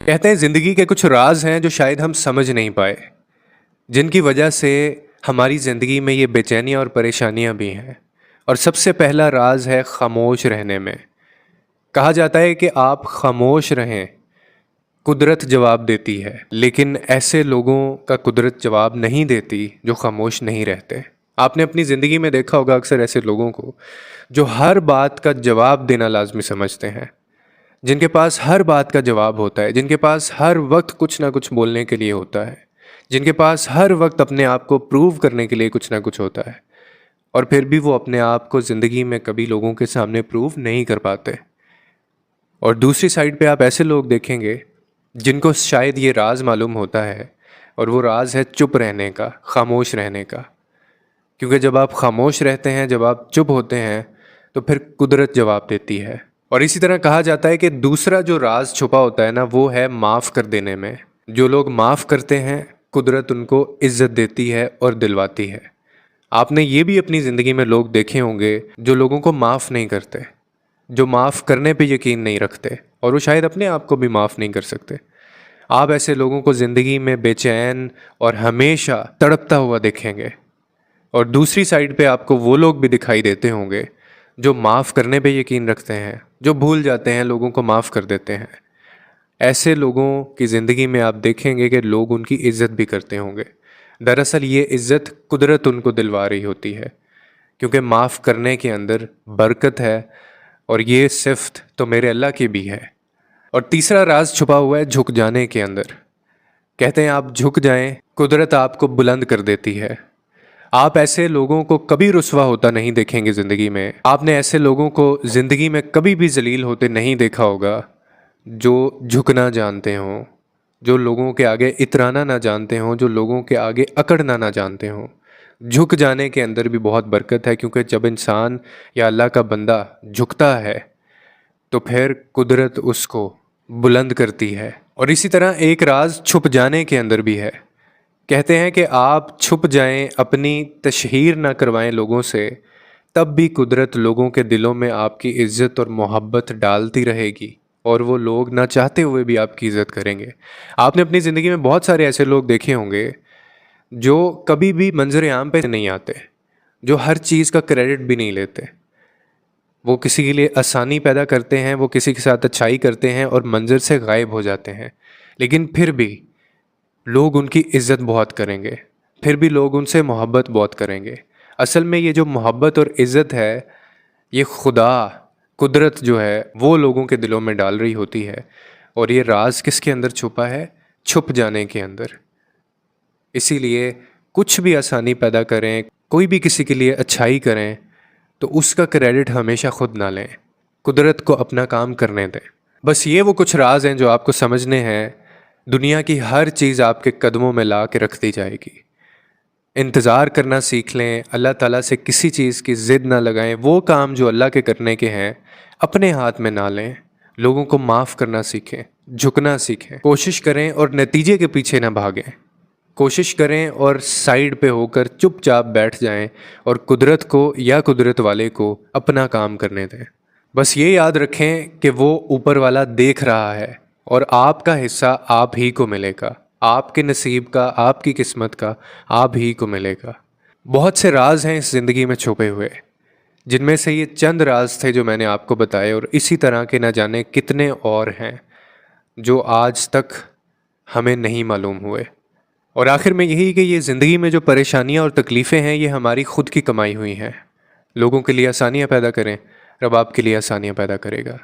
कहते हैं ज़िंदगी के कुछ राज हैं जो शायद हम समझ नहीं पाए, जिनकी वजह से हमारी ज़िंदगी में ये बेचैनियाँ और परेशानियाँ भी हैं। और सबसे पहला राज है खामोश रहने में। कहा जाता है कि आप खामोश रहें, कुदरत जवाब देती है, लेकिन ऐसे लोगों का कुदरत जवाब नहीं देती जो खामोश नहीं रहते। आपने अपनी ज़िंदगी में देखा होगा अक्सर ऐसे लोगों को जो हर बात का जवाब देना लाजमी समझते हैं, जिनके पास हर बात का जवाब होता है, जिनके पास हर वक्त कुछ ना कुछ बोलने के लिए होता है, जिनके पास हर वक्त अपने आप को प्रूव करने के लिए कुछ ना कुछ होता है, और फिर भी वो अपने आप को ज़िंदगी में कभी लोगों के सामने प्रूव नहीं कर पाते। और दूसरी साइड पे आप ऐसे लोग देखेंगे जिनको शायद ये राज मालूम होता है, और वो राज है चुप रहने का, खामोश रहने का। क्योंकि जब आप खामोश रहते हैं, जब आप चुप होते हैं, तो फिर कुदरत जवाब देती है। और इसी तरह कहा जाता है कि दूसरा जो राज छुपा होता है ना, वो है माफ़ कर देने में। जो लोग माफ़ करते हैं, कुदरत उनको इज्जत देती है और दिलवाती है। आपने ये भी अपनी ज़िंदगी में लोग देखे होंगे जो लोगों को माफ़ नहीं करते, जो माफ़ करने पे यकीन नहीं रखते, और वो शायद अपने आप को भी माफ़ नहीं कर सकते। आप ऐसे लोगों को ज़िंदगी में बेचैन और हमेशा तड़पता हुआ देखेंगे। और दूसरी साइड पे आपको वो लोग भी दिखाई देते होंगे जो माफ़ करने पे यकीन रखते हैं, जो भूल जाते हैं, लोगों को माफ़ कर देते हैं। ऐसे लोगों की ज़िंदगी में आप देखेंगे कि लोग उनकी इज़्ज़त भी करते होंगे। दरअसल ये इज़्ज़त कुदरत उनको दिलवा रही होती है, क्योंकि माफ़ करने के अंदर बरकत है, और ये सिफ्त तो मेरे अल्लाह की भी है। और तीसरा राज छुपा हुआ है झुक जाने के अंदर। कहते हैं आप झुक जाएं, कुदरत आपको बुलंद कर देती है। आप ऐसे लोगों को कभी रुस्वा होता नहीं देखेंगे ज़िंदगी में। आपने ऐसे लोगों को ज़िंदगी में कभी भी जलील होते नहीं देखा होगा जो झुकना जानते हों, जो लोगों के आगे इतराना ना जानते हों, जो लोगों के आगे अकड़ना ना जानते हों। झुक जाने के अंदर भी बहुत बरकत है, क्योंकि जब इंसान या अल्लाह का बंदा झुकता है तो फिर कुदरत उसको बुलंद करती है। और इसी तरह एक राज छुप जाने के अंदर भी है। कहते हैं कि आप छुप जाएं, अपनी तशहीर ना करवाएं लोगों से, तब भी कुदरत लोगों के दिलों में आपकी इज़्ज़त और मोहब्बत डालती रहेगी, और वो लोग ना चाहते हुए भी आपकी इज़्ज़त करेंगे। आपने अपनी ज़िंदगी में बहुत सारे ऐसे लोग देखे होंगे जो कभी भी मंजर आम पे नहीं आते, जो हर चीज़ का क्रेडिट भी नहीं लेते। वो किसी के लिए आसानी पैदा करते हैं, वो किसी के साथ अच्छाई करते हैं और मंजर से गायब हो जाते हैं, लेकिन फिर भी लोग उनकी इज़्ज़त बहुत करेंगे, फिर भी लोग उनसे मोहब्बत बहुत करेंगे। असल में ये जो मोहब्बत और इज़्ज़त है, ये खुदा, कुदरत जो है, वो लोगों के दिलों में डाल रही होती है। और ये राज किसके अंदर छुपा है? छुप जाने के अंदर। इसीलिए कुछ भी आसानी पैदा करें, कोई भी किसी के लिए अच्छाई करें, तो उसका क्रेडिट हमेशा खुद ना लें, कुदरत को अपना काम करने दें। बस ये वो कुछ राज हैं जो आपको समझने हैं। दुनिया की हर चीज़ आपके कदमों में ला के रख दी जाएगी। इंतज़ार करना सीख लें, अल्लाह ताला से किसी चीज़ की ज़िद ना लगाएं। वो काम जो अल्लाह के करने के हैं अपने हाथ में ना लें। लोगों को माफ़ करना सीखें, झुकना सीखें, कोशिश करें और नतीजे के पीछे ना भागें। कोशिश करें और साइड पे होकर चुपचाप बैठ जाएं, और कुदरत को या कुदरत वाले को अपना काम करने दें। बस ये याद रखें कि वो ऊपर वाला देख रहा है, और आपका हिस्सा आप ही को मिलेगा। आपके नसीब का, आपकी किस्मत का आप ही को मिलेगा। बहुत से राज हैं इस ज़िंदगी में छुपे हुए, जिनमें से ये चंद राज थे जो मैंने आपको बताए, और इसी तरह के न जाने कितने और हैं जो आज तक हमें नहीं मालूम हुए। और आखिर में यही कि ये ज़िंदगी में जो परेशानियाँ और तकलीफ़ें हैं, ये हमारी खुद की कमाई हुई हैं। लोगों के लिए आसानियाँ पैदा करें, रब आपके लिए आसानियाँ पैदा करेगा।